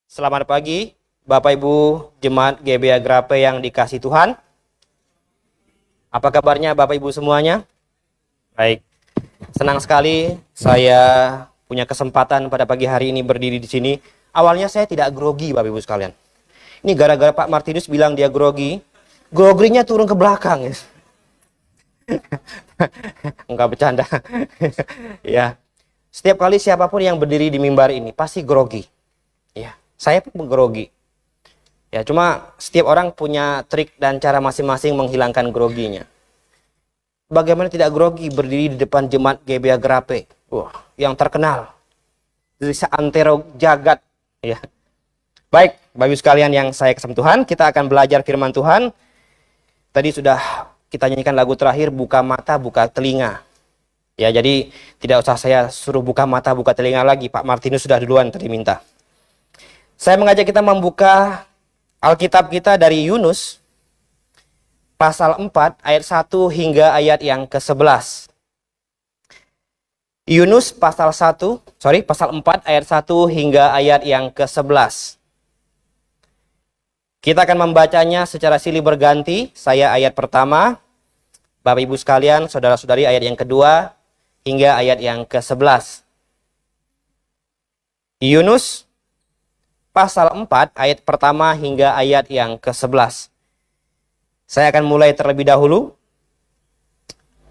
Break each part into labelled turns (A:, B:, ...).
A: Selamat pagi, Bapak Ibu Jemaat GBA Grape yang dikasih Tuhan. Apa kabarnya Bapak Ibu semuanya? Baik, senang sekali saya punya kesempatan pada pagi hari ini berdiri di sini. Awalnya saya tidak grogi Bapak Ibu sekalian. Ini gara-gara Pak Martinus bilang dia grogi, groginya turun ke belakang. Enggak bercanda. Ya, setiap kali siapapun yang berdiri di mimbar ini pasti grogi. Ya, saya pun grogi. Ya, cuma setiap orang punya trik dan cara masing-masing menghilangkan groginya. Bagaimana tidak grogi berdiri di depan jemaat GBA Grape, yang terkenal dari seantero jagat. Ya. Baik, Bapak Ibu sekalian yang saya kasih Tuhan, kita akan belajar firman Tuhan. Tadi sudah kita nyanyikan lagu terakhir, buka mata, buka telinga. Ya, jadi tidak usah saya suruh buka mata, buka telinga lagi. Pak Martinus sudah duluan tadi minta. Saya mengajak kita membuka Alkitab kita dari Yunus pasal 4 ayat 1 hingga ayat yang ke-11. Yunus pasal 4 ayat 1 hingga ayat yang ke-11. Kita akan membacanya secara silih berganti. Saya ayat pertama, Bapak Ibu sekalian, saudara-saudari ayat yang kedua hingga ayat yang ke-11. Yunus pasal 4 ayat pertama hingga ayat yang ke-11. Saya akan mulai terlebih dahulu.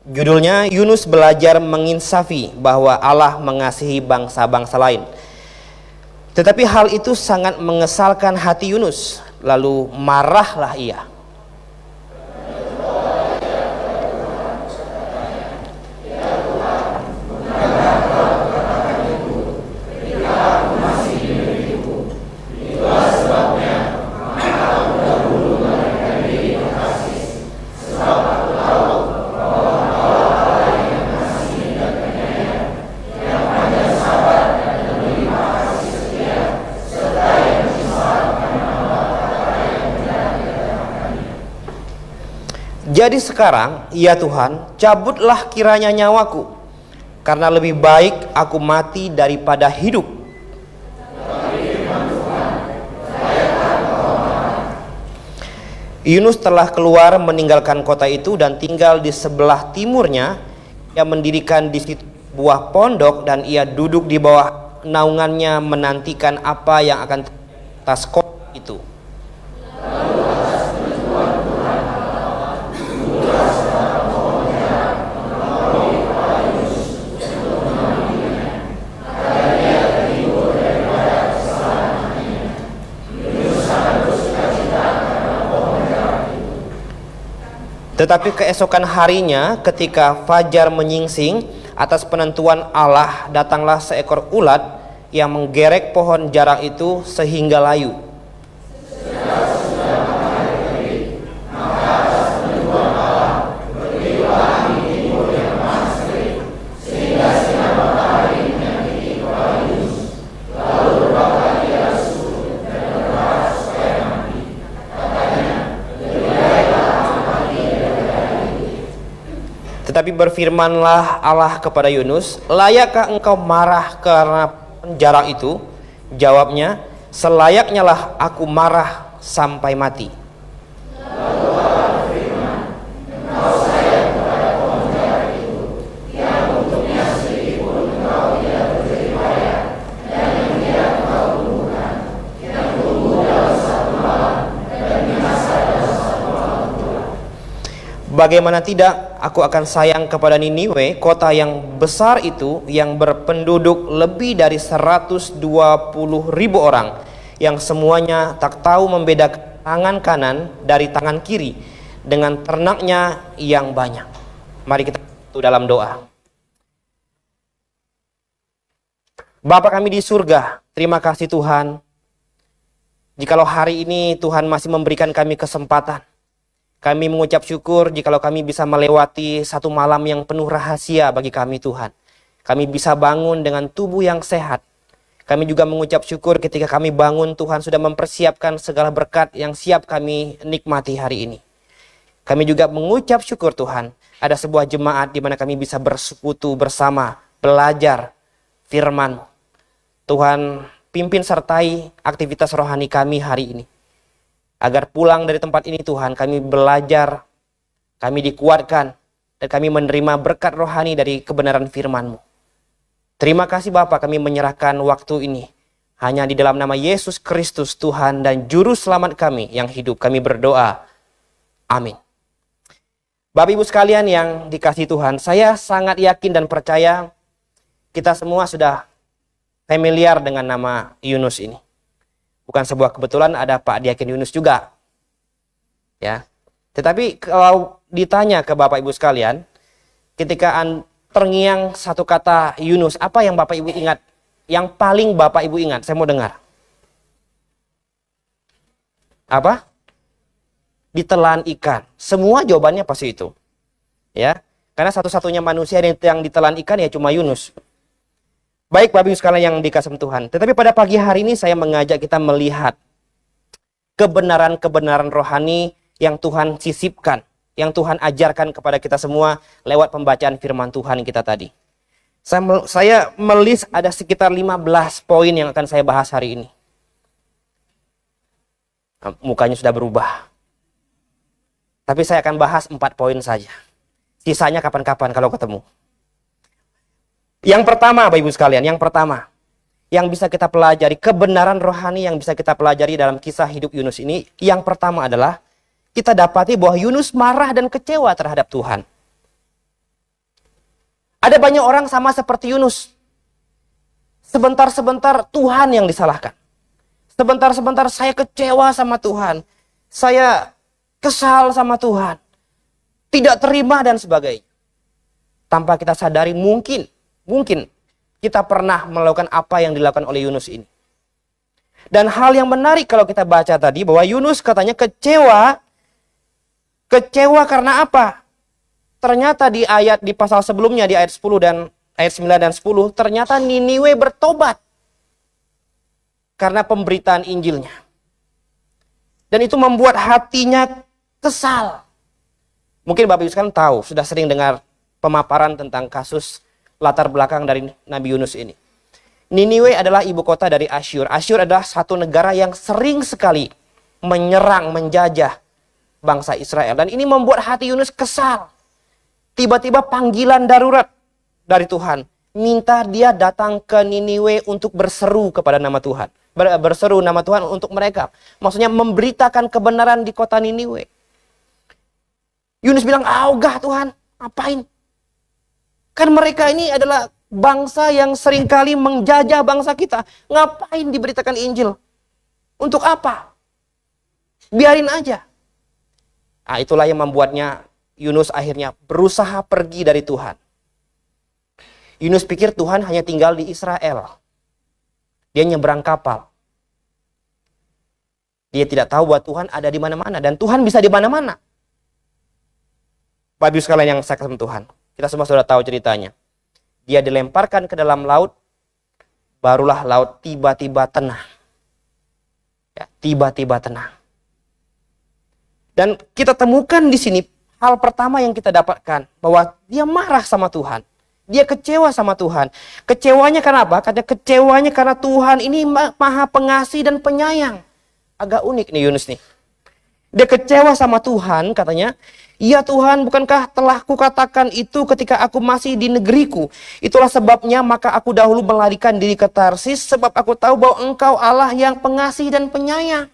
A: Judulnya, Yunus belajar menginsafi bahwa Allah mengasihi bangsa-bangsa lain. Tetapi hal itu sangat mengesalkan hati Yunus, lalu marahlah ia. Jadi sekarang, ya Tuhan, cabutlah kiranya nyawaku, karena lebih baik aku mati daripada hidup. Yunus telah keluar meninggalkan kota itu dan tinggal di sebelah timurnya. Ia mendirikan di situ buah pondok dan ia duduk di bawah naungannya menantikan apa yang akan atas kota itu. Tetapi keesokan harinya ketika fajar menyingsing, atas penentuan Allah datanglah seekor ulat yang menggerek pohon jarang itu sehingga layu. Tetapi berfirmanlah Allah kepada Yunus, layakkah engkau marah karena penjara itu? Jawabnya, selayaknya lah aku marah sampai mati. Bagaimana tidak, aku akan sayang kepada Niniwe, kota yang besar itu, yang berpenduduk lebih dari 120.000 orang, yang semuanya tak tahu membedakan tangan kanan dari tangan kiri, dengan ternaknya yang banyak. Mari kita dalam doa. Bapa kami di surga, terima kasih Tuhan, jikalau hari ini Tuhan masih memberikan kami kesempatan. Kami mengucap syukur jikalau kami bisa melewati satu malam yang penuh rahasia bagi kami Tuhan. Kami bisa bangun dengan tubuh yang sehat. Kami juga mengucap syukur ketika kami bangun Tuhan sudah mempersiapkan segala berkat yang siap kami nikmati hari ini. Kami juga mengucap syukur Tuhan, ada sebuah jemaat di mana kami bisa bersekutu bersama, belajar firman-Mu. Tuhan, pimpin sertai aktivitas rohani kami hari ini. Agar pulang dari tempat ini Tuhan, kami belajar, kami dikuatkan, dan kami menerima berkat rohani dari kebenaran firman-Mu. Terima kasih Bapa, kami menyerahkan waktu ini hanya di dalam nama Yesus Kristus Tuhan dan Juru Selamat kami yang hidup. Kami berdoa. Amin. Bapak Ibu sekalian yang dikasihi Tuhan, saya sangat yakin dan percaya kita semua sudah familiar dengan nama Yunus ini. Bukan sebuah kebetulan ada Pak Diaken Yunus juga. Ya. Tetapi kalau ditanya ke Bapak Ibu sekalian, ketika terngiang satu kata Yunus, apa yang Bapak Ibu ingat? Yang paling Bapak Ibu ingat? Saya mau dengar. Apa? Ditelan ikan. Semua jawabannya pasti itu. Ya. Karena satu-satunya manusia yang ditelan ikan ya cuma Yunus. Baik Bapak Ibu sekalian yang dikasihi Tuhan. Tetapi pada pagi hari ini saya mengajak kita melihat kebenaran-kebenaran rohani yang Tuhan sisipkan, yang Tuhan ajarkan kepada kita semua lewat pembacaan firman Tuhan kita tadi. Saya melis ada sekitar 15 poin yang akan saya bahas hari ini. Mukanya sudah berubah. Tapi saya akan bahas 4 poin saja. Sisanya kapan-kapan kalau ketemu. Yang pertama, Bapak Ibu sekalian, yang pertama yang bisa kita pelajari, kebenaran rohani yang bisa kita pelajari dalam kisah hidup Yunus ini, yang pertama adalah kita dapati bahwa Yunus marah dan kecewa terhadap Tuhan. Ada banyak orang sama seperti Yunus. Sebentar-sebentar Tuhan yang disalahkan. Sebentar-sebentar saya kecewa sama Tuhan. Saya kesal sama Tuhan. Tidak terima dan sebagainya. Tanpa kita sadari mungkin kita pernah melakukan apa yang dilakukan oleh Yunus ini. Dan hal yang menarik kalau kita baca tadi bahwa Yunus katanya kecewa. Kecewa karena apa? Ternyata di pasal sebelumnya di ayat 10 dan ayat 9 dan 10 ternyata Niniwe bertobat karena pemberitaan Injilnya. Dan itu membuat hatinya kesal. Mungkin Bapak Ibu sekalian tahu, sudah sering dengar pemaparan tentang kasus latar belakang dari Nabi Yunus ini. Niniwe adalah ibu kota dari Asyur. Asyur adalah satu negara yang sering sekali menyerang, menjajah bangsa Israel. Dan ini membuat hati Yunus kesal. Tiba-tiba panggilan darurat dari Tuhan. Minta dia datang ke Niniwe untuk berseru kepada nama Tuhan. Berseru nama Tuhan untuk mereka. Maksudnya memberitakan kebenaran di kota Niniwe. Yunus bilang, "Augah Tuhan, apain? Kan mereka ini adalah bangsa yang seringkali menjajah bangsa kita. Ngapain diberitakan Injil? Untuk apa? Biarin aja." Nah, itulah yang membuatnya Yunus akhirnya berusaha pergi dari Tuhan. Yunus pikir Tuhan hanya tinggal di Israel. Dia nyebrang kapal. Dia tidak tahu bahwa Tuhan ada di mana-mana. Dan Tuhan bisa di mana-mana. Bapak Ibu sekalian yang saya kasih Tuhan. Kita semua sudah tahu ceritanya. Dia dilemparkan ke dalam laut. Barulah laut tiba-tiba tenang. Ya, tiba-tiba tenang. Dan kita temukan di sini hal pertama yang kita dapatkan. Bahwa dia marah sama Tuhan. Dia kecewa sama Tuhan. Kecewanya karena apa? Katanya kecewanya karena Tuhan ini maha pengasih dan penyayang. Agak unik nih Yunus nih. Dia kecewa sama Tuhan katanya. "Ya Tuhan, bukankah telah kukatakan itu ketika aku masih di negeriku? Itulah sebabnya maka aku dahulu melarikan diri ke Tarsis, sebab aku tahu bahwa Engkau Allah yang pengasih dan penyayang."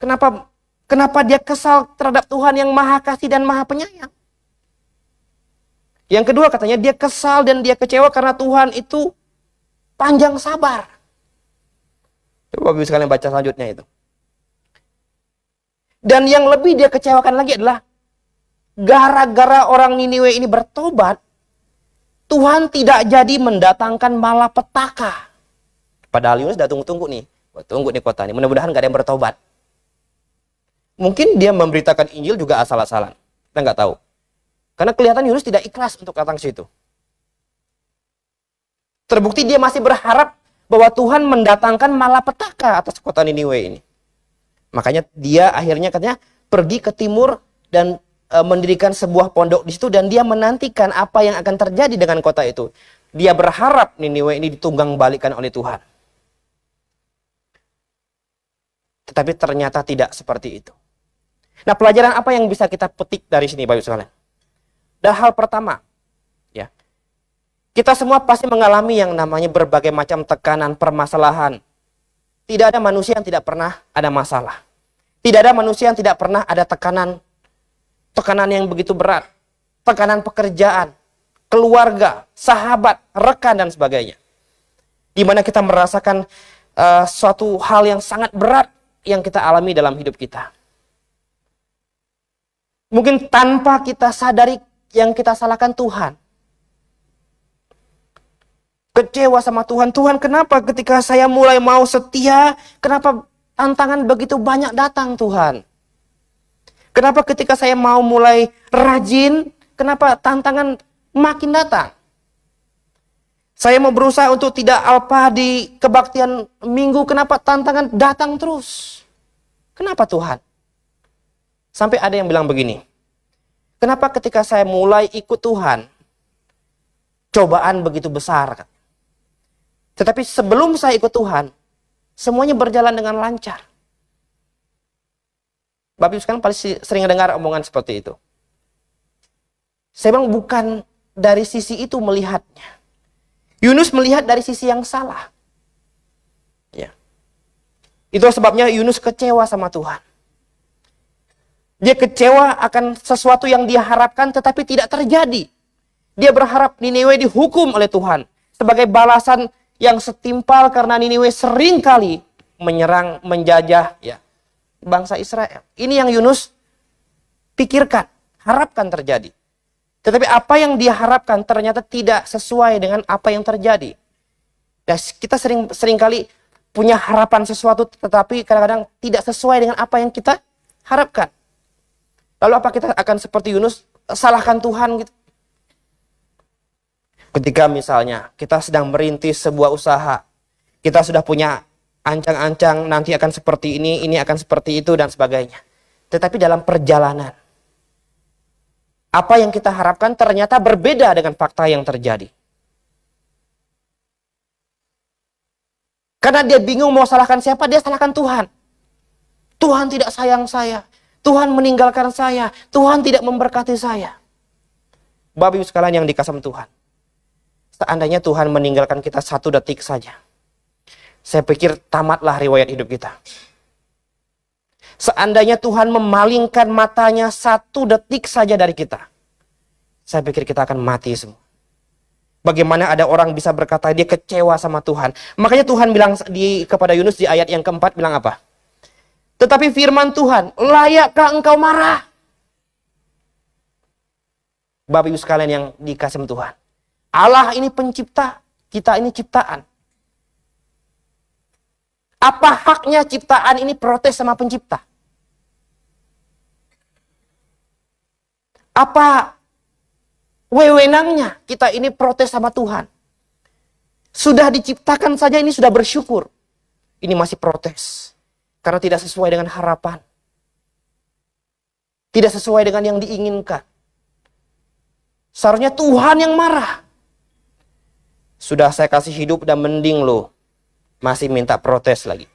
A: Kenapa dia kesal terhadap Tuhan yang maha kasih dan maha penyayang? Yang kedua katanya dia kesal dan dia kecewa karena Tuhan itu panjang sabar. Coba Bapak sekalian baca selanjutnya itu. Dan yang lebih dia kecewakan lagi adalah gara-gara orang Niniwe ini bertobat, Tuhan tidak jadi mendatangkan malapetaka. Padahal Yunus udah tunggu-tunggu nih. Tunggu nih kota ini, mudah-mudahan gak ada yang bertobat. Mungkin dia memberitakan Injil juga asal-asalan. Kita nggak tahu. Karena kelihatan Yunus tidak ikhlas untuk datang ke situ. Terbukti dia masih berharap bahwa Tuhan mendatangkan malapetaka atas kota Niniwe ini. Makanya dia akhirnya katanya pergi ke timur dan mendirikan sebuah pondok di situ dan dia menantikan apa yang akan terjadi dengan kota itu. Dia berharap Niniwe ini ditunggang balikan oleh Tuhan. Tetapi ternyata tidak seperti itu. Nah, pelajaran apa yang bisa kita petik dari sini, Bapak Ibu sekalian? Dan hal pertama, ya, kita semua pasti mengalami yang namanya berbagai macam tekanan, permasalahan. Tidak ada manusia yang tidak pernah ada masalah. Tidak ada manusia yang tidak pernah ada tekanan yang begitu berat. Tekanan pekerjaan, keluarga, sahabat, rekan, dan sebagainya. Di mana kita merasakan suatu hal yang sangat berat yang kita alami dalam hidup kita. Mungkin tanpa kita sadari yang kita salahkan Tuhan. Kecewa sama Tuhan. Tuhan, kenapa ketika saya mulai mau setia, kenapa tantangan begitu banyak datang, Tuhan? Kenapa ketika saya mau mulai rajin, kenapa tantangan makin datang? Saya mau berusaha untuk tidak alpa di kebaktian minggu, kenapa tantangan datang terus? Kenapa Tuhan? Sampai ada yang bilang begini, kenapa ketika saya mulai ikut Tuhan, cobaan begitu besar? Tetapi sebelum saya ikut Tuhan, semuanya berjalan dengan lancar. Bapak Ibu sekarang pasti sering dengar omongan seperti itu. Saya bilang bukan dari sisi itu melihatnya. Yunus melihat dari sisi yang salah. Ya. Itu sebabnya Yunus kecewa sama Tuhan. Dia kecewa akan sesuatu yang dia harapkan tetapi tidak terjadi. Dia berharap Niniwe dihukum oleh Tuhan sebagai balasan yang setimpal karena Niniwe seringkali menyerang, menjajah ya, bangsa Israel. Ini yang Yunus pikirkan, harapkan terjadi. Tetapi apa yang dia harapkan ternyata tidak sesuai dengan apa yang terjadi. Dan kita seringkali punya harapan sesuatu tetapi kadang-kadang tidak sesuai dengan apa yang kita harapkan. Lalu apa kita akan seperti Yunus, salahkan Tuhan gitu? Ketika misalnya kita sedang merintis sebuah usaha, kita sudah punya ancang-ancang nanti akan seperti ini akan seperti itu dan sebagainya. Tetapi dalam perjalanan, apa yang kita harapkan ternyata berbeda dengan fakta yang terjadi. Karena dia bingung mau salahkan siapa, dia salahkan Tuhan. Tuhan tidak sayang saya. Tuhan meninggalkan saya. Tuhan tidak memberkati saya. Bapak Ibu sekalian yang dikasihi Tuhan. Seandainya Tuhan meninggalkan kita 1 detik saja, saya pikir tamatlah riwayat hidup kita. Seandainya Tuhan memalingkan matanya 1 detik saja dari kita, saya pikir kita akan mati semua. Bagaimana ada orang bisa berkata dia kecewa sama Tuhan. Makanya Tuhan bilang kepada Yunus di ayat yang keempat bilang apa? Tetapi firman Tuhan, layakkah engkau marah? Bapak Ibu sekalian yang dikasihi Tuhan. Allah ini pencipta, kita ini ciptaan. Apa haknya ciptaan ini protes sama pencipta? Apa wewenangnya kita ini protes sama Tuhan? Sudah diciptakan saja ini sudah bersyukur. Ini masih protes. Karena tidak sesuai dengan harapan. Tidak sesuai dengan yang diinginkan. Seharusnya Tuhan yang marah. Sudah saya kasih hidup dan mending lo masih minta protes lagi.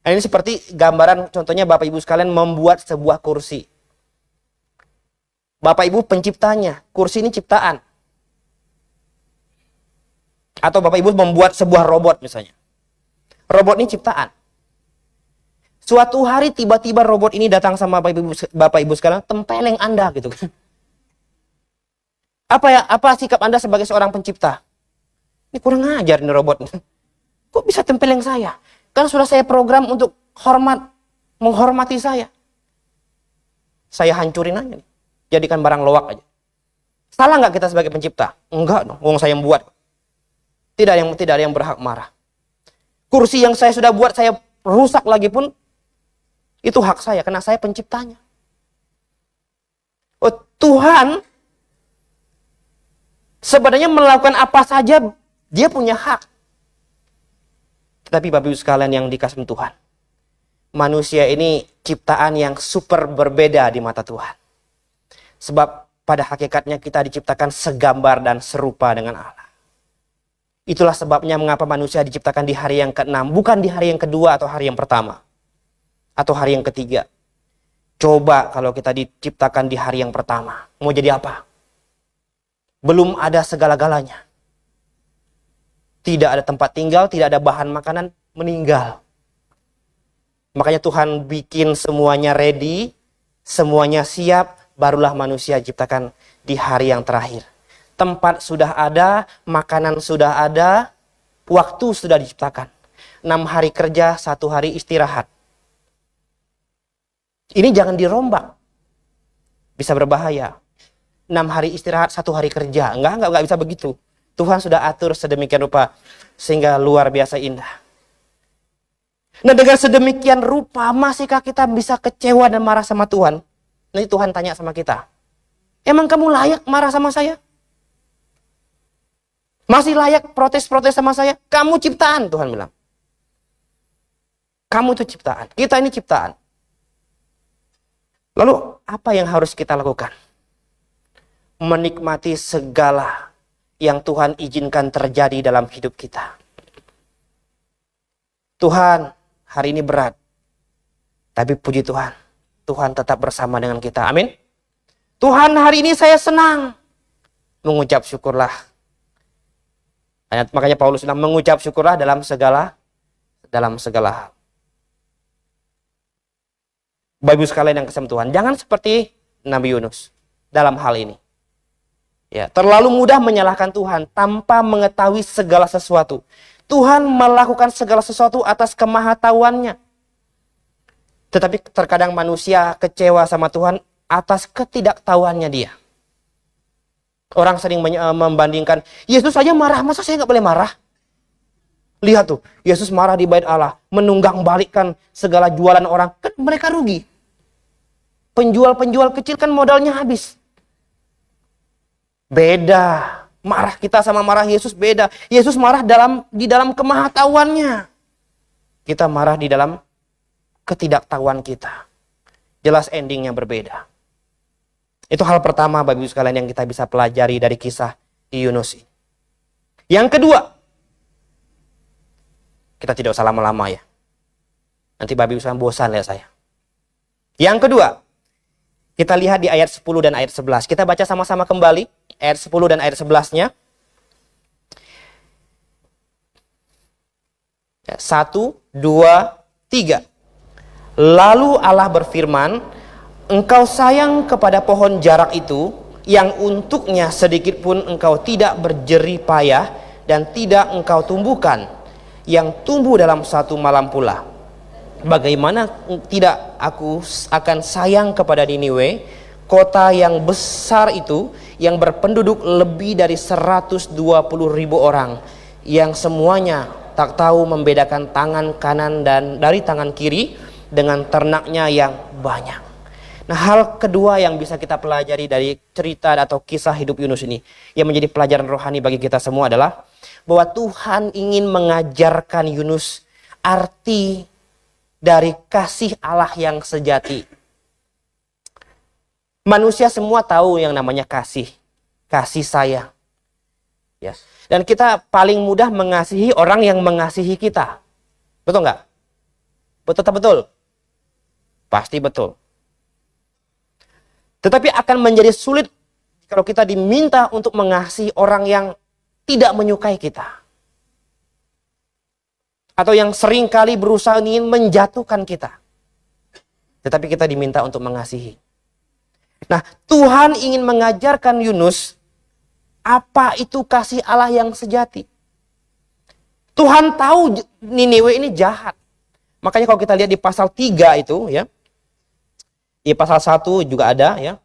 A: Nah, ini seperti gambaran contohnya Bapak Ibu sekalian membuat sebuah kursi. Bapak Ibu penciptanya, kursi ini ciptaan. Atau Bapak Ibu membuat sebuah robot misalnya. Robot ini ciptaan. Suatu hari tiba-tiba robot ini datang sama Bapak Ibu sekalian, tempeleng Anda gitu. Apa sikap Anda sebagai seorang pencipta? Ini kurang ajar nih robot. Kok bisa tempeleng saya? Kan sudah saya program untuk menghormati saya. Saya hancurin aja nih. Jadikan barang loak aja. Salah nggak kita sebagai pencipta? Enggak dong, wong saya yang buat. Tidak ada yang berhak marah. Kursi yang saya sudah buat saya rusak lagi pun itu hak saya karena saya penciptanya. Oh, Tuhan sebenarnya melakukan apa saja dia punya hak. Tetapi Bapak Ibu sekalian yang dikasihi Tuhan, manusia ini ciptaan yang super berbeda di mata Tuhan. Sebab pada hakikatnya kita diciptakan segambar dan serupa dengan Allah. Itulah sebabnya mengapa manusia diciptakan di hari yang ke-6, bukan di hari yang kedua atau hari yang pertama, atau hari yang ketiga. Coba kalau kita diciptakan di hari yang pertama, mau jadi apa? Belum ada segala-galanya. Tidak ada tempat tinggal, tidak ada bahan makanan, meninggal. Makanya Tuhan bikin semuanya ready, semuanya siap, barulah manusia diciptakan di hari yang terakhir. Tempat sudah ada, makanan sudah ada, waktu sudah diciptakan. 6 hari kerja, 1 hari istirahat. Ini jangan dirombak. Bisa berbahaya. 6 hari istirahat, 1 hari kerja. Enggak bisa begitu. Tuhan sudah atur sedemikian rupa sehingga luar biasa indah. Nah, dengan sedemikian rupa masihkah kita bisa kecewa dan marah sama Tuhan? Nanti Tuhan tanya sama kita, emang kamu layak marah sama saya? Masih layak protes-protes sama saya? Kamu ciptaan, Tuhan bilang. Kamu itu ciptaan. Kita ini ciptaan. Lalu apa yang harus kita lakukan? Menikmati segala yang Tuhan izinkan terjadi dalam hidup kita. Tuhan, hari ini berat. Tapi puji Tuhan, Tuhan tetap bersama dengan kita. Amin. Tuhan, hari ini saya senang. Mengucap syukurlah. Makanya Paulus bilang mengucap syukurlah dalam segala hal. Bapak Ibu sekalian yang kasih Tuhan, jangan seperti Nabi Yunus dalam hal ini. Ya, terlalu mudah menyalahkan Tuhan tanpa mengetahui segala sesuatu. Tuhan melakukan segala sesuatu atas kemahatauannya. Tetapi terkadang manusia kecewa sama Tuhan atas ketidaktahuannya dia. Orang sering membandingkan, Yesus saja marah, masa saya nggak boleh marah? Lihat tuh, Yesus marah di bait Allah, menunggang balikkan segala jualan orang, kan mereka rugi. Penjual-penjual kecil kan modalnya habis. Beda, marah kita sama marah Yesus beda. Yesus marah di dalam kemahatauannya. Kita marah di dalam ketidaktahuan kita. Jelas endingnya berbeda. Itu hal pertama Bapak Ibu sekalian yang kita bisa pelajari dari kisah Yunus ini. Yang kedua, kita tidak usah lama-lama ya. Nanti Bapak Ibu sekalian bosan lihat saya. Yang kedua, kita lihat di ayat 10 dan ayat 11. Kita baca sama-sama kembali ayat 10 dan ayat 11-nya. 1, 2, 3. Lalu Allah berfirman, engkau sayang kepada pohon jarak itu, yang untuknya sedikit pun engkau tidak berjerih payah, dan tidak engkau tumbuhkan, yang tumbuh dalam satu malam pula. Bagaimana tidak aku akan sayang kepada Niniwe, kota yang besar itu, yang berpenduduk lebih dari 120.000 orang, yang semuanya tak tahu membedakan tangan kanan dan dari tangan kiri, dengan ternaknya yang banyak. Nah, hal kedua yang bisa kita pelajari dari cerita atau kisah hidup Yunus ini, yang menjadi pelajaran rohani bagi kita semua adalah bahwa Tuhan ingin mengajarkan Yunus arti dari kasih Allah yang sejati. Manusia semua tahu yang namanya kasih sayang. Ya. Dan kita paling mudah mengasihi orang yang mengasihi kita. Betul nggak? Betul. Pasti betul. Tetapi akan menjadi sulit kalau kita diminta untuk mengasihi orang yang tidak menyukai kita. Atau yang seringkali berusaha ingin menjatuhkan kita. Tetapi kita diminta untuk mengasihi. Nah, Tuhan ingin mengajarkan Yunus apa itu kasih Allah yang sejati. Tuhan tahu Niniwe ini jahat. Makanya kalau kita lihat di pasal 3 itu ya. Di pasal 1 juga ada ya.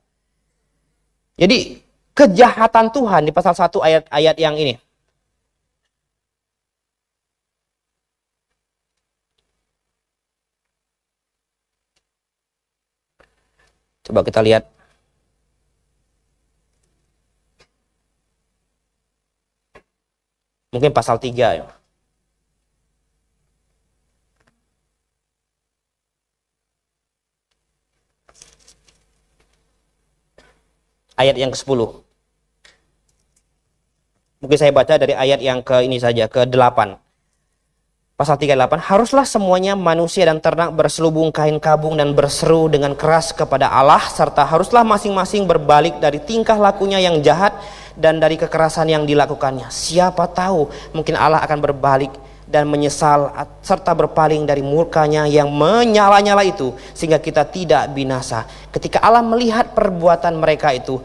A: Jadi kejahatan Tuhan di pasal 1 ayat-ayat yang ini. Coba kita lihat. Mungkin pasal 3 ya. Ayat yang ke-10. Mungkin saya baca dari ayat yang ke ini saja, ke-8. Pasal 38, haruslah semuanya manusia dan ternak berselubung kain kabung dan berseru dengan keras kepada Allah, serta haruslah masing-masing berbalik dari tingkah lakunya yang jahat dan dari kekerasan yang dilakukannya. Siapa tahu mungkin Allah akan berbalik dan menyesal serta berpaling dari murkanya yang menyala-nyala itu, sehingga kita tidak binasa. Ketika Allah melihat perbuatan mereka itu,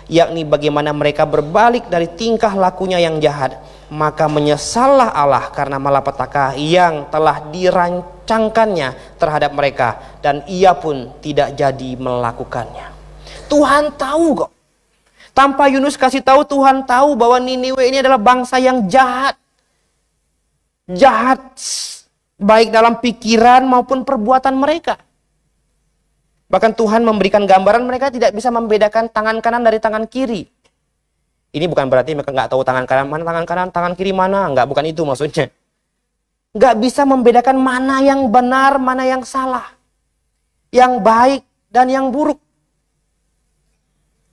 A: yakni bagaimana mereka berbalik dari tingkah lakunya yang jahat, maka menyesallah Allah karena malapetaka yang telah dirancangkannya terhadap mereka, dan ia pun tidak jadi melakukannya. Tuhan tahu kok. Tanpa Yunus kasih tahu, Tuhan tahu bahwa Niniwe ini adalah bangsa yang jahat. Jahat baik dalam pikiran maupun perbuatan mereka. Bahkan Tuhan memberikan gambaran mereka tidak bisa membedakan tangan kanan dari tangan kiri. Ini bukan berarti mereka nggak tahu tangan kanan, tangan kiri mana. Nggak, bukan itu maksudnya. Nggak bisa membedakan mana yang benar, mana yang salah. Yang baik dan yang buruk.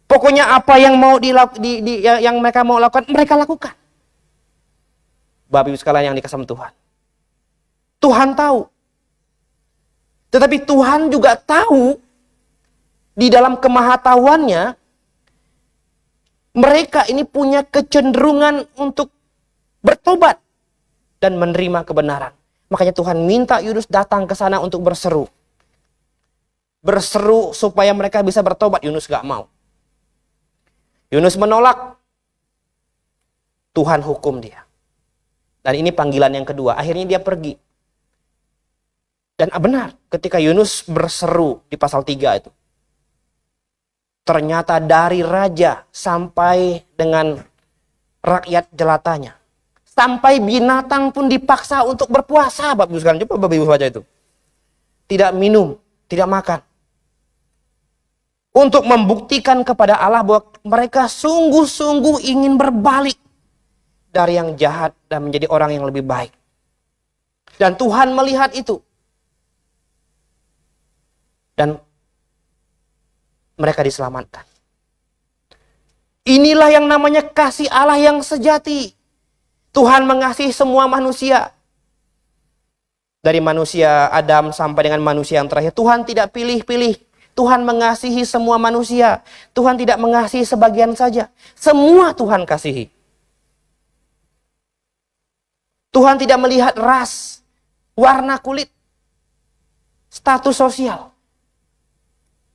A: Pokoknya apa yang mau yang mereka mau lakukan, mereka lakukan. Bapak Ibu sekalian yang dikasihi Tuhan. Tuhan tahu. Tetapi Tuhan juga tahu di dalam kemahatauannya, mereka ini punya kecenderungan untuk bertobat dan menerima kebenaran. Makanya Tuhan minta Yunus datang ke sana untuk berseru. Berseru supaya mereka bisa bertobat. Yunus gak mau. Yunus menolak. Tuhan hukum dia. Dan ini panggilan yang kedua. Akhirnya dia pergi. Dan benar, ketika Yunus berseru di pasal 3 itu, ternyata dari raja sampai dengan rakyat jelatanya, sampai binatang pun dipaksa untuk berpuasa. Bapak Ibu sekalian, coba Bapak Ibu baca itu. Tidak minum, tidak makan. Untuk membuktikan kepada Allah bahwa mereka sungguh-sungguh ingin berbalik dari yang jahat dan menjadi orang yang lebih baik. Dan Tuhan melihat itu. Dan mereka diselamatkan. Inilah yang namanya kasih Allah yang sejati. Tuhan mengasihi semua manusia. Dari manusia Adam sampai dengan manusia yang terakhir. Tuhan tidak pilih-pilih. Tuhan mengasihi semua manusia. Tuhan tidak mengasihi sebagian saja. Semua Tuhan kasihi. Tuhan tidak melihat ras, warna kulit, status sosial.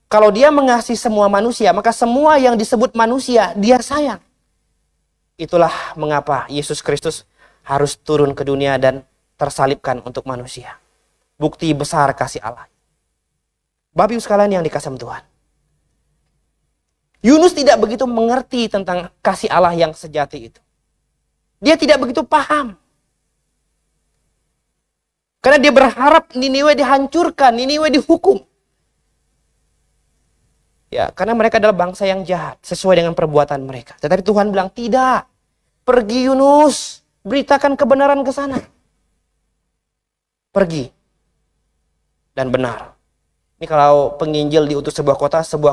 A: Kalau dia mengasihi semua manusia, maka semua yang disebut manusia, dia sayang. Itulah mengapa Yesus Kristus harus turun ke dunia dan tersalibkan untuk manusia. Bukti besar kasih Allah. Bapak Ibu sekalian yang dikasihi Tuhan. Yunus tidak begitu mengerti tentang kasih Allah yang sejati itu. Dia tidak begitu paham. Karena dia berharap Niniwe dihancurkan, Niniwe dihukum. Ya, karena mereka adalah bangsa yang jahat sesuai dengan perbuatan mereka. Tetapi Tuhan bilang, tidak. Pergi Yunus, beritakan kebenaran ke sana. Pergi. Dan benar. Ini kalau penginjil diutus sebuah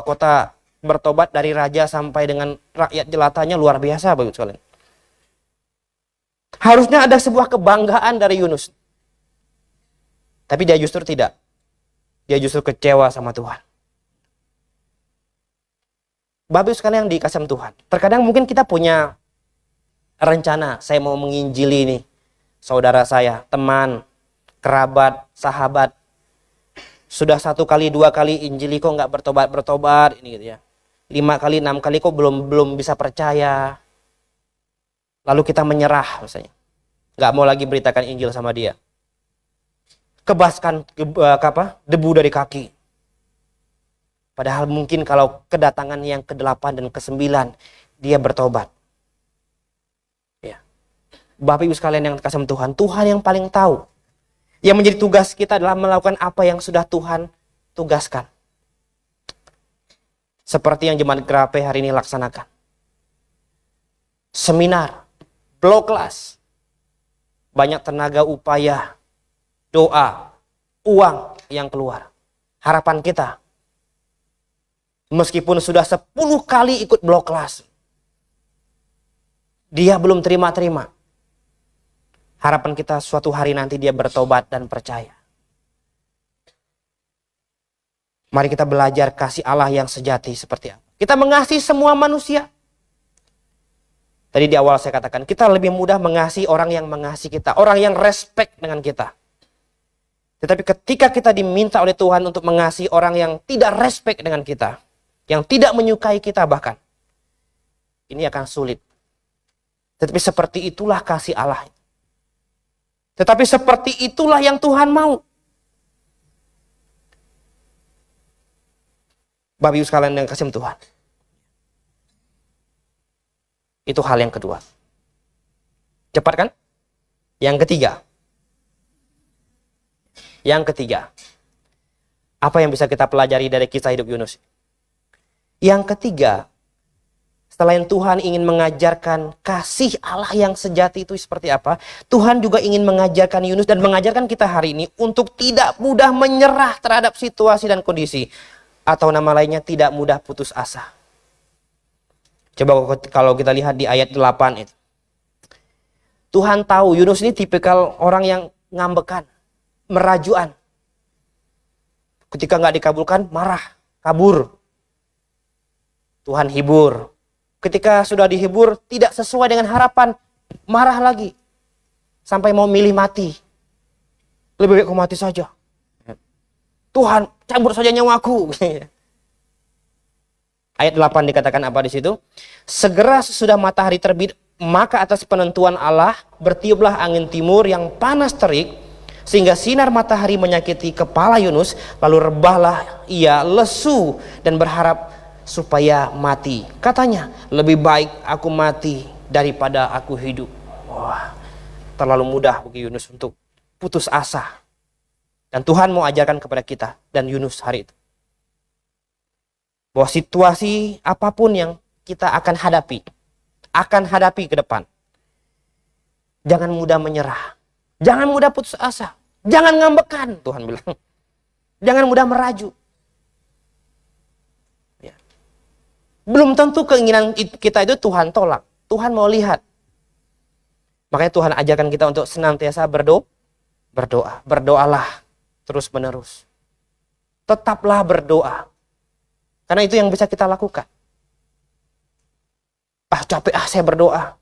A: kota bertobat dari raja sampai dengan rakyat jelatanya luar biasa, Bapak Ibu sekalian. Harusnya ada sebuah kebanggaan dari Yunus. Tapi dia justru tidak. Dia justru kecewa sama Tuhan. Bapak Ibu sekalian yang dikasihi Tuhan. Terkadang mungkin kita punya rencana, saya mau menginjili nih saudara saya, teman, kerabat, sahabat. Sudah 1 kali, 2 kali injili kok nggak bertobat ini gitu ya. 5 kali, 6 kali kok belum bisa percaya. Lalu kita menyerah misalnya. Nggak mau lagi beritakan Injil sama dia. Kebaskan debu dari kaki. Padahal mungkin kalau kedatangan yang ke-8 dan ke-9 dia bertobat. Ya. Bapak Ibu sekalian yang dikasihi Tuhan, Tuhan yang paling tahu. Yang menjadi tugas kita adalah melakukan apa yang sudah Tuhan tugaskan. Seperti yang Jemaat Grape hari ini laksanakan. Seminar, blog kelas, banyak tenaga upaya, doa, uang yang keluar. Harapan kita, meskipun sudah 10 kali ikut blog kelas, Dia belum terima-terima. Harapan kita suatu hari nanti dia bertobat dan percaya. Mari kita belajar kasih Allah yang sejati seperti apa. Kita mengasihi semua manusia. Tadi di awal saya katakan, kita lebih mudah mengasihi orang yang mengasihi kita. Orang yang respect dengan kita. Tetapi ketika kita diminta oleh Tuhan untuk mengasihi orang yang tidak respect dengan kita. Yang tidak menyukai kita bahkan. Ini akan sulit. Tetapi seperti itulah kasih Allah. Tetapi seperti itulah yang Tuhan mau. Bapak Ibu sekalian yang kasih Tuhan. Itu hal yang kedua. Cepat kan? Yang ketiga. Yang ketiga. Apa yang bisa kita pelajari dari kisah hidup Yunus? Yang ketiga, selain Tuhan ingin mengajarkan kasih Allah yang sejati itu seperti apa, Tuhan juga ingin mengajarkan Yunus dan mengajarkan kita hari ini untuk tidak mudah menyerah terhadap situasi dan kondisi. Atau nama lainnya tidak mudah putus asa. Coba kalau kita lihat di ayat 8 itu. Tuhan tahu Yunus ini tipikal orang yang ngambekan, merajuan. Ketika nggak dikabulkan, marah, kabur. Tuhan hibur. Ketika sudah dihibur, tidak sesuai dengan harapan, marah lagi. Sampai mau milih mati. Lebih baik aku mati saja. Tuhan, cabut saja nyawaku. Ayat 8 dikatakan apa di situ? Segera sesudah matahari terbit, maka atas penentuan Allah bertiuplah angin timur yang panas terik, sehingga sinar matahari menyakiti kepala Yunus, lalu rebahlah ia lesu dan berharap supaya mati. Katanya, lebih baik aku mati daripada aku hidup. Wah, terlalu mudah bagi Yunus untuk putus asa. Dan Tuhan mau ajarkan kepada kita dan Yunus hari itu. Bahwa situasi apapun yang kita akan hadapi ke depan. Jangan mudah menyerah. Jangan mudah putus asa. Jangan ngambekan, Tuhan bilang. Jangan mudah meraju. Ya. Belum tentu keinginan kita itu Tuhan tolak. Tuhan mau lihat. Makanya Tuhan ajarkan kita untuk senantiasa berdoa. Berdoalah terus menerus. Tetaplah berdoa. Karena itu yang bisa kita lakukan. Capek saya berdoa.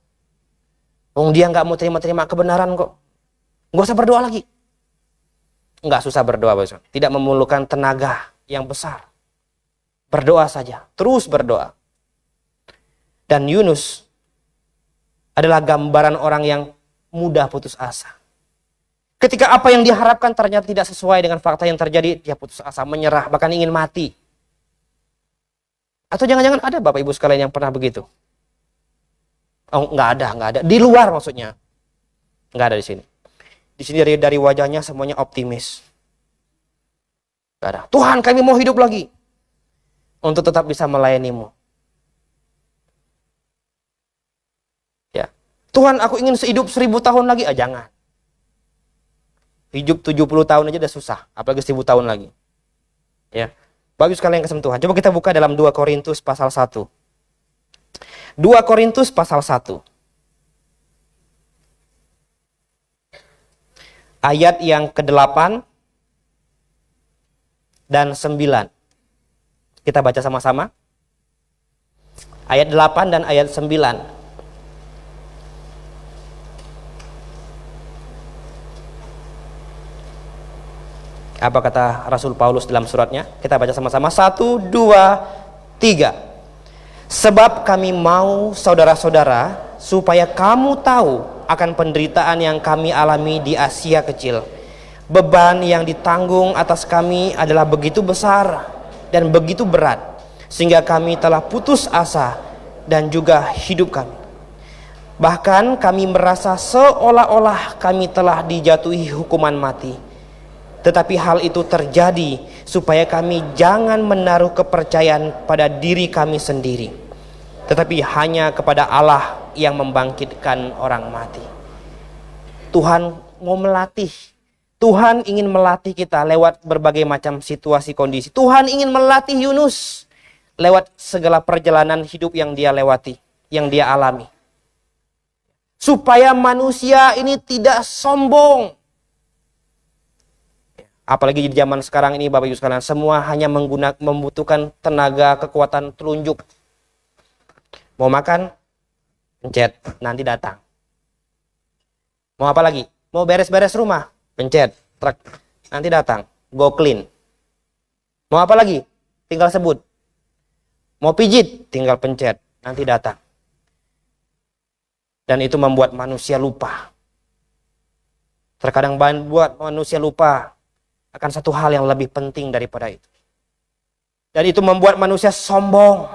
A: Dia nggak mau terima kebenaran kok. Nggak usah berdoa lagi. Nggak susah berdoa, Bapak. Tidak memerlukan tenaga yang besar. Berdoa saja. Terus berdoa. Dan Yunus adalah gambaran orang yang mudah putus asa. Ketika apa yang diharapkan ternyata tidak sesuai dengan fakta yang terjadi, dia putus asa, menyerah, bahkan ingin mati. Atau jangan-jangan ada Bapak Ibu sekalian yang pernah begitu? Oh, nggak ada. Di luar maksudnya. Nggak ada di sini. Di sini dari wajahnya semuanya optimis. Nggak ada. Tuhan, kami mau hidup lagi. Untuk tetap bisa melayanimu. Ya. Tuhan, aku ingin hidup 1000 tahun lagi. Jangan. Hidup 70 tahun aja udah susah. Apalagi 1000 tahun lagi. Ya. Bagus sekalian kasih Tuhan. Coba kita buka dalam 2 Korintus pasal 1. 2 Korintus pasal 1. Ayat yang ke-8 dan 9. Kita baca sama-sama. Ayat 8 dan ayat 9. Apa kata Rasul Paulus dalam suratnya? Kita baca sama-sama. 1, 2, 3. Sebab kami mau saudara-saudara supaya kamu tahu akan penderitaan yang kami alami di Asia Kecil. Beban yang ditanggung atas kami adalah begitu besar dan begitu berat, sehingga kami telah putus asa dan juga hidup kami. Bahkan kami merasa seolah-olah kami telah dijatuhi hukuman mati. Tetapi hal itu terjadi supaya kami jangan menaruh kepercayaan pada diri kami sendiri, tetapi hanya kepada Allah yang membangkitkan orang mati. Tuhan mau melatih. Tuhan ingin melatih kita lewat berbagai macam situasi kondisi. Tuhan ingin melatih Yunus lewat segala perjalanan hidup yang dia lewati, yang dia alami. supaya manusia ini tidak sombong. Apalagi di zaman sekarang ini Bapak Ibu sekalian, semua hanya membutuhkan tenaga, kekuatan, telunjuk. Mau makan, pencet, nanti datang. Mau apa lagi? Mau beres-beres rumah, pencet, truk, nanti datang. Go clean. Mau apa lagi? Tinggal sebut. Mau pijit, tinggal pencet, nanti datang. Dan itu membuat manusia lupa. Terkadang buat manusia lupa akan satu hal yang lebih penting daripada itu. Dan itu membuat manusia sombong.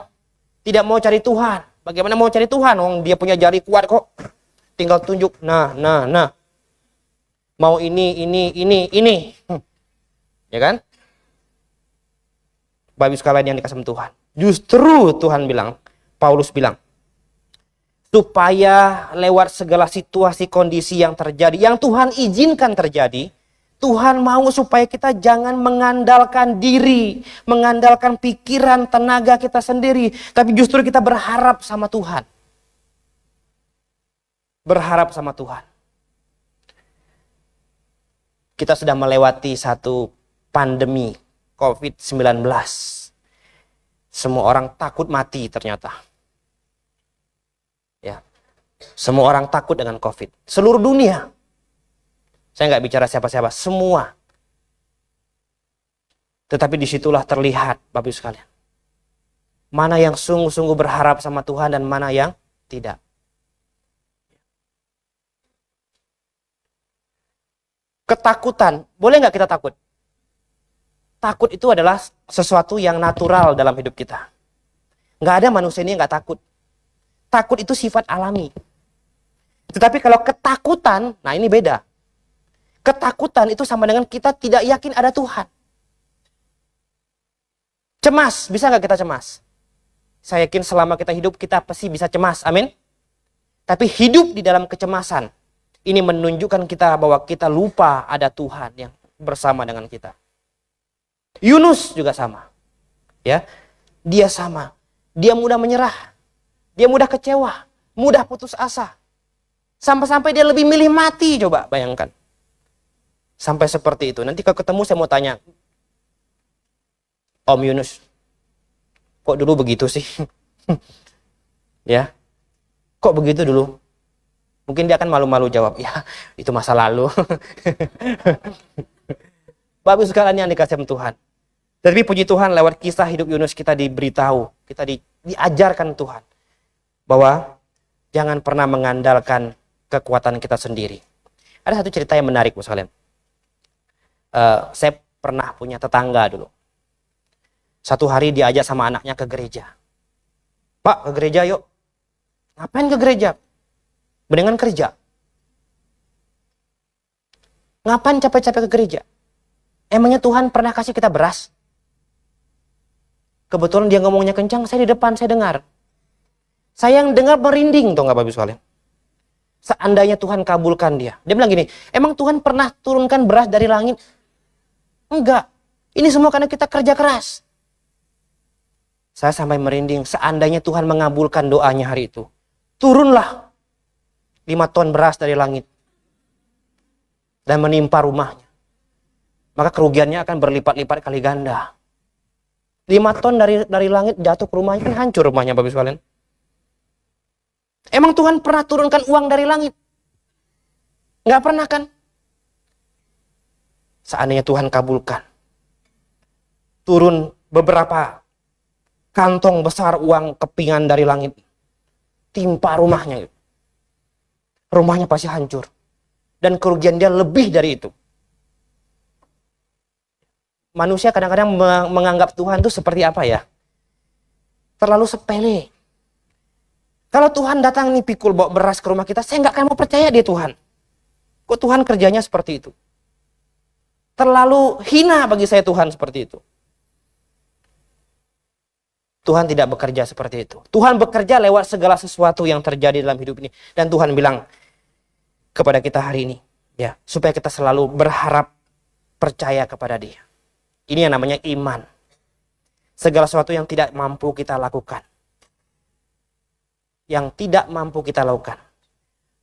A: Tidak mau cari Tuhan. Bagaimana mau cari Tuhan? Dia punya jari kuat kok. Tinggal tunjuk. Nah. Mau ini. Ya kan? Bapak sekalian yang dikasih Tuhan. Justru Tuhan bilang, Paulus bilang, supaya lewat segala situasi kondisi yang terjadi, yang Tuhan izinkan terjadi, Tuhan mau supaya kita jangan mengandalkan diri, mengandalkan pikiran, tenaga kita sendiri, tapi justru kita berharap sama Tuhan. Berharap sama Tuhan. Kita sudah melewati satu pandemi COVID-19. Semua orang takut mati ternyata. Ya. Semua orang takut dengan COVID. Seluruh dunia. Saya nggak bicara siapa-siapa, semua. Tetapi disitulah terlihat, Bapak Ibu sekalian, mana yang sungguh-sungguh berharap sama Tuhan dan mana yang tidak. Ketakutan, boleh nggak kita takut? Takut itu adalah sesuatu yang natural dalam hidup kita. Nggak ada manusia ini yang nggak takut. Takut itu sifat alami. Tetapi kalau ketakutan, nah ini beda. Ketakutan itu sama dengan kita tidak yakin ada Tuhan. Cemas, bisa nggak kita cemas? Saya yakin selama kita hidup kita pasti bisa cemas, amin. Tapi hidup di dalam kecemasan, ini menunjukkan kita bahwa kita lupa ada Tuhan yang bersama dengan kita. Yunus juga sama. Ya, dia sama. Dia mudah menyerah. Dia mudah kecewa, mudah putus asa. Sampai-sampai dia lebih milih mati, coba bayangkan. Sampai seperti itu. Nanti kalau ketemu saya mau tanya, Om Yunus, kok dulu begitu sih? Ya, kok begitu dulu? Mungkin dia akan malu-malu jawab, ya itu masa lalu. Bagus sekalian yang dikasih Tuhan. Tapi puji Tuhan lewat kisah hidup Yunus kita diberitahu, kita diajarkan Tuhan bahwa jangan pernah mengandalkan kekuatan kita sendiri. Ada satu cerita yang menarik, sekalian. Saya pernah punya tetangga dulu. Satu hari diajak sama anaknya ke gereja. Pak, ke gereja yuk. Ngapain ke gereja? Mendingan kerja. Ngapain capek-capek ke gereja? Emangnya Tuhan pernah kasih kita beras? Kebetulan dia ngomongnya kencang, saya di depan, saya dengar. Saya yang dengar merinding, tau gak Bapak Ibu sekalian? Seandainya Tuhan kabulkan dia. Dia bilang gini, emang Tuhan pernah turunkan beras dari langit? Enggak. Ini semua karena kita kerja keras. Saya sampai merinding. Seandainya Tuhan mengabulkan doanya hari itu. Turunlah 5 ton beras dari langit. Dan menimpa rumahnya. Maka kerugiannya akan berlipat-lipat kali ganda. 5 ton dari langit jatuh ke rumahnya, kan hancur rumahnya Bapak Ibu sekalian. Emang Tuhan pernah turunkan uang dari langit? Enggak pernah kan? Seandainya Tuhan kabulkan, turun beberapa kantong besar uang kepingan dari langit, timpa rumahnya. Rumahnya pasti hancur. Dan kerugian dia lebih dari itu. Manusia kadang-kadang menganggap Tuhan itu seperti apa ya? Terlalu sepele. Kalau Tuhan datang nih pikul bawa beras ke rumah kita, saya nggak akan mau percaya dia Tuhan. Kok Tuhan kerjanya seperti itu? Terlalu hina bagi saya Tuhan seperti itu. Tuhan tidak bekerja seperti itu. Tuhan bekerja lewat segala sesuatu yang terjadi dalam hidup ini. Dan Tuhan bilang kepada kita hari ini, ya, supaya kita selalu berharap, percaya kepada Dia. Ini yang namanya iman. Segala sesuatu yang tidak mampu kita lakukan. Yang tidak mampu kita lakukan.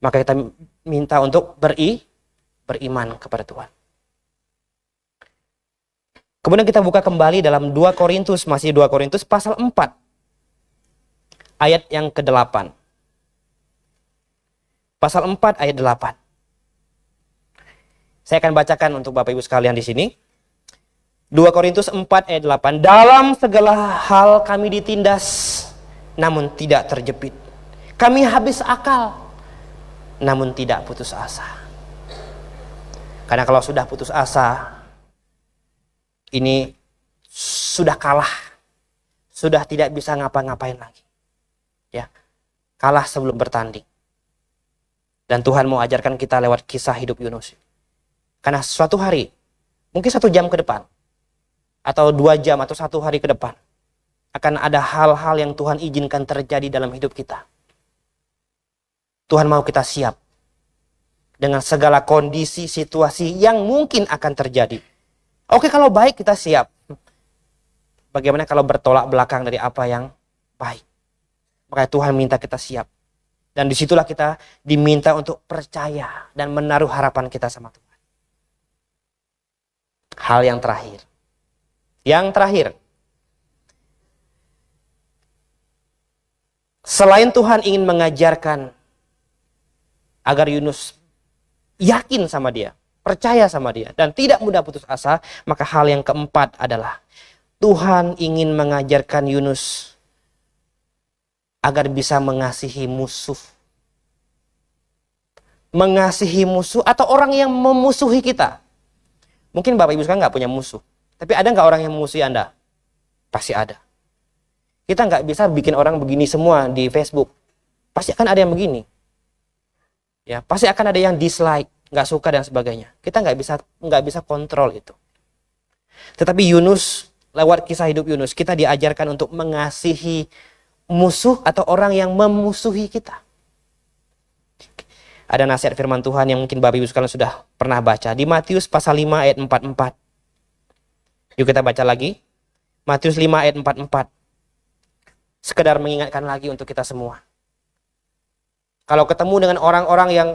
A: Maka kita minta untuk beriman kepada Tuhan. Kemudian kita buka kembali dalam 2 Korintus, masih 2 Korintus pasal 4. Ayat yang ke-8. Pasal 4 ayat 8. Saya akan bacakan untuk Bapak Ibu sekalian di sini. 2 Korintus 4 ayat 8. Dalam segala hal kami ditindas, namun tidak terjepit. Kami habis akal, namun tidak putus asa. Karena kalau sudah putus asa, ini sudah kalah. Sudah tidak bisa ngapa-ngapain lagi. Ya, kalah sebelum bertanding. Dan Tuhan mau ajarkan kita lewat kisah hidup Yunus. Karena suatu hari, mungkin 1 jam ke depan, atau 2 jam, atau 1 hari ke depan, akan ada hal-hal yang Tuhan izinkan terjadi dalam hidup kita. Tuhan mau kita siap dengan segala kondisi, situasi yang mungkin akan terjadi. Oke, kalau baik kita siap. Bagaimana kalau bertolak belakang dari apa yang baik? Makanya Tuhan minta kita siap. Dan disitulah kita diminta untuk percaya dan menaruh harapan kita sama Tuhan. Hal yang terakhir. Yang terakhir. Selain Tuhan ingin mengajarkan agar Yunus yakin sama dia, percaya sama dia, dan tidak mudah putus asa, maka hal yang keempat adalah Tuhan ingin mengajarkan Yunus agar bisa mengasihi musuh. Mengasihi musuh atau orang yang memusuhi kita. Mungkin Bapak Ibu sekarang nggak punya musuh. Tapi ada nggak orang yang memusuhi Anda? Pasti ada. Kita nggak bisa bikin orang begini semua di Facebook. Pasti akan ada yang begini. Ya, pasti akan ada yang dislike, nggak suka dan sebagainya. Kita nggak bisa kontrol itu. Tetapi Yunus, lewat kisah hidup Yunus, kita diajarkan untuk mengasihi musuh atau orang yang memusuhi kita. Ada nasihat firman Tuhan yang mungkin Bapak Ibu sekalian sudah pernah baca. Di Matius pasal 5 ayat 44. Yuk kita baca lagi. Matius 5 ayat 44. Sekedar mengingatkan lagi untuk kita semua. Kalau ketemu dengan orang-orang yang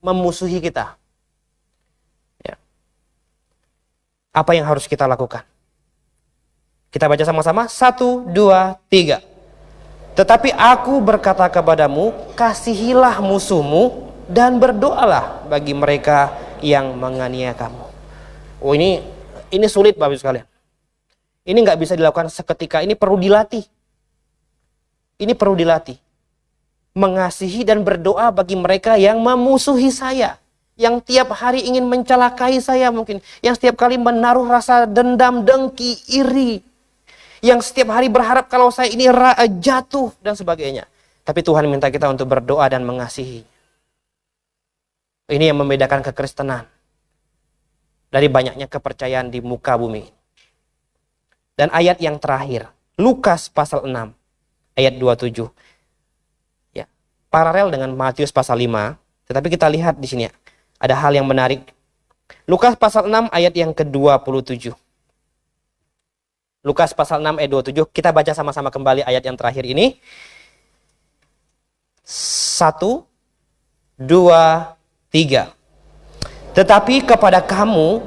A: memusuhi kita, ya, apa yang harus kita lakukan? Kita baca sama-sama. 1, 2, 3. Tetapi aku berkata kepadamu, kasihilah musuhmu dan berdoalah bagi mereka yang menganiaya kamu. Oh, ini sulit Bapak Ibu sekalian. Ini nggak bisa dilakukan seketika. Ini perlu dilatih. Ini perlu dilatih. Mengasihi dan berdoa bagi mereka yang memusuhi saya. Yang tiap hari ingin mencelakai saya mungkin. Yang setiap kali menaruh rasa dendam, dengki, iri. Yang setiap hari berharap kalau saya ini jatuh dan sebagainya. Tapi Tuhan minta kita untuk berdoa dan mengasihi. Ini yang membedakan kekristenan dari banyaknya kepercayaan di muka bumi. Dan ayat yang terakhir, Lukas pasal 6 ayat 27. Ya, paralel dengan Matius pasal 5, tetapi kita lihat di sini ada hal yang menarik. Lukas pasal 6 ayat yang ke-27. Lukas pasal 6 ayat 27, kita baca sama-sama kembali ayat yang terakhir ini. 1, 2, 3. Tetapi kepada kamu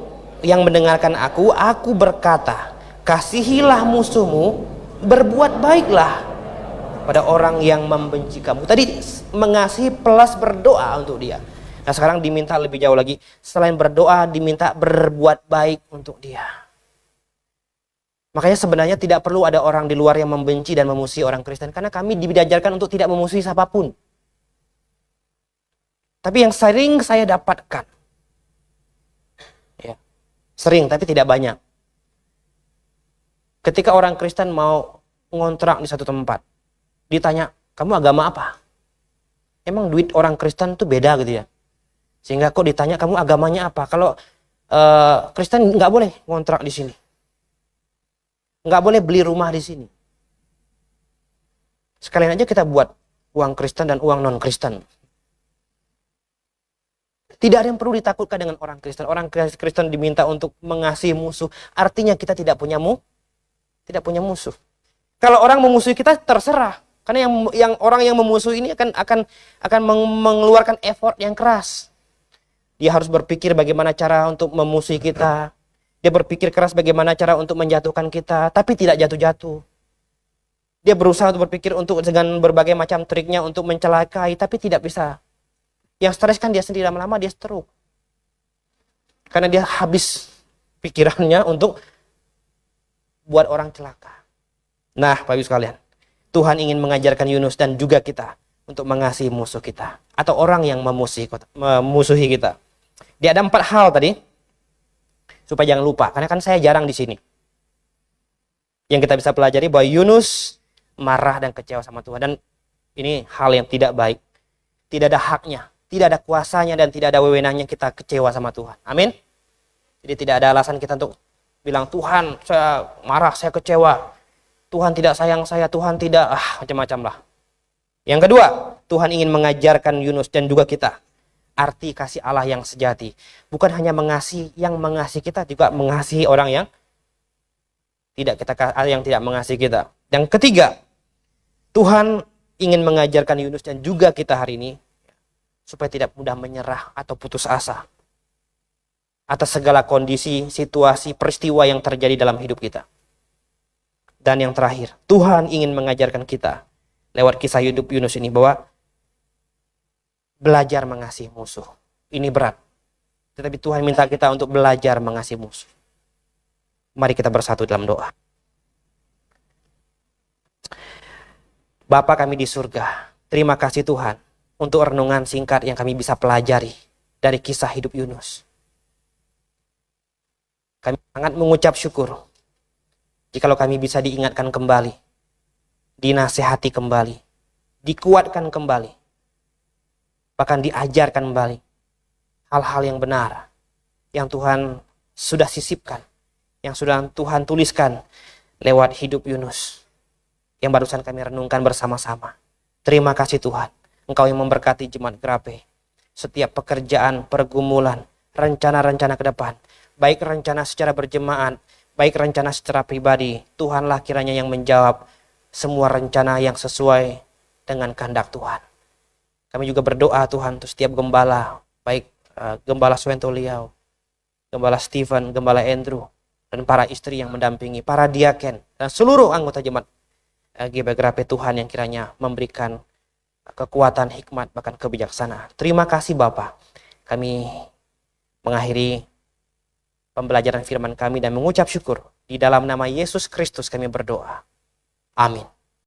A: yang mendengarkan aku berkata, kasihilah musuhmu, berbuat baiklah pada orang yang membenci kamu. Tadi mengasihi plus berdoa untuk dia. Nah sekarang diminta lebih jauh lagi. Selain berdoa, diminta berbuat baik untuk dia. Makanya sebenarnya tidak perlu ada orang di luar yang membenci dan memusuhi orang Kristen. Karena kami diajarkan untuk tidak memusuhi siapapun. Tapi yang sering saya dapatkan, ya, sering tapi tidak banyak. Ketika orang Kristen mau ngontrak di satu tempat, ditanya, kamu agama apa? Emang duit orang Kristen tuh beda gitu ya? Sehingga kok ditanya, kamu agamanya apa? Kalau Kristen nggak boleh ngontrak di sini. Nggak boleh beli rumah di sini. Sekalian aja kita buat uang Kristen dan uang non-Kristen. Tidak ada yang perlu ditakutkan dengan orang Kristen. Orang Kristen diminta untuk mengasihi musuh. Artinya kita tidak punya musuh. Kalau orang memusuhi kita, terserah. Karena yang orang yang memusuhi ini akan mengeluarkan effort yang keras. Dia harus berpikir bagaimana cara untuk memusuhi kita. Dia berpikir keras bagaimana cara untuk menjatuhkan kita, tapi tidak jatuh-jatuh. Dia berusaha untuk berpikir dengan berbagai macam triknya untuk mencelakai, tapi tidak bisa. Yang stres kan dia sendiri, lama-lama dia stroke. Karena dia habis pikirannya untuk buat orang celaka. Nah, Bapak Ibu sekalian, Tuhan ingin mengajarkan Yunus dan juga kita untuk mengasihi musuh kita atau orang yang memusuhi kita. Dia ada 4 hal tadi, supaya jangan lupa, karena kan saya jarang di sini. Yang kita bisa pelajari bahwa Yunus marah dan kecewa sama Tuhan, dan ini hal yang tidak baik. Tidak ada haknya, tidak ada kuasanya, dan tidak ada wewenangnya kita kecewa sama Tuhan. Amin. Jadi tidak ada alasan kita untuk bilang, Tuhan saya marah, saya kecewa, Tuhan tidak sayang saya, Tuhan tidak, macam-macam lah. Yang kedua, Tuhan ingin mengajarkan Yunus dan juga kita arti kasih Allah yang sejati. Bukan hanya mengasihi yang mengasihi kita, juga mengasihi orang yang tidak mengasihi kita. Yang ketiga, Tuhan ingin mengajarkan Yunus dan juga kita hari ini supaya tidak mudah menyerah atau putus asa atas segala kondisi, situasi, peristiwa yang terjadi dalam hidup kita. Dan yang terakhir, Tuhan ingin mengajarkan kita lewat kisah hidup Yunus ini bahwa belajar mengasihi musuh. Ini berat. Tetapi Tuhan minta kita untuk belajar mengasihi musuh. Mari kita bersatu dalam doa. Bapa kami di surga, terima kasih Tuhan untuk renungan singkat yang kami bisa pelajari dari kisah hidup Yunus. Kami sangat mengucap syukur jikalau kami bisa diingatkan kembali, dinasehati kembali, dikuatkan kembali, bahkan diajarkan kembali hal-hal yang benar yang Tuhan sudah sisipkan, yang sudah Tuhan tuliskan lewat hidup Yunus yang barusan kami renungkan bersama-sama. Terima kasih Tuhan, Engkau yang memberkati Jemaat Grape, setiap pekerjaan, pergumulan, rencana-rencana ke depan, baik rencana secara berjemaat, baik rencana secara pribadi. Tuhanlah kiranya yang menjawab semua rencana yang sesuai dengan kehendak Tuhan. Kami juga berdoa Tuhan untuk setiap gembala, baik Gembala Swentoliau, Gembala Stephen, Gembala Andrew, dan para istri yang mendampingi, para diaken, dan seluruh anggota jemaat GBI Grape Tuhan yang kiranya memberikan kekuatan, hikmat, bahkan kebijaksanaan. Terima kasih Bapa. Kami mengakhiri pembelajaran firman kami dan mengucap syukur. Di dalam nama Yesus Kristus kami berdoa. Amin.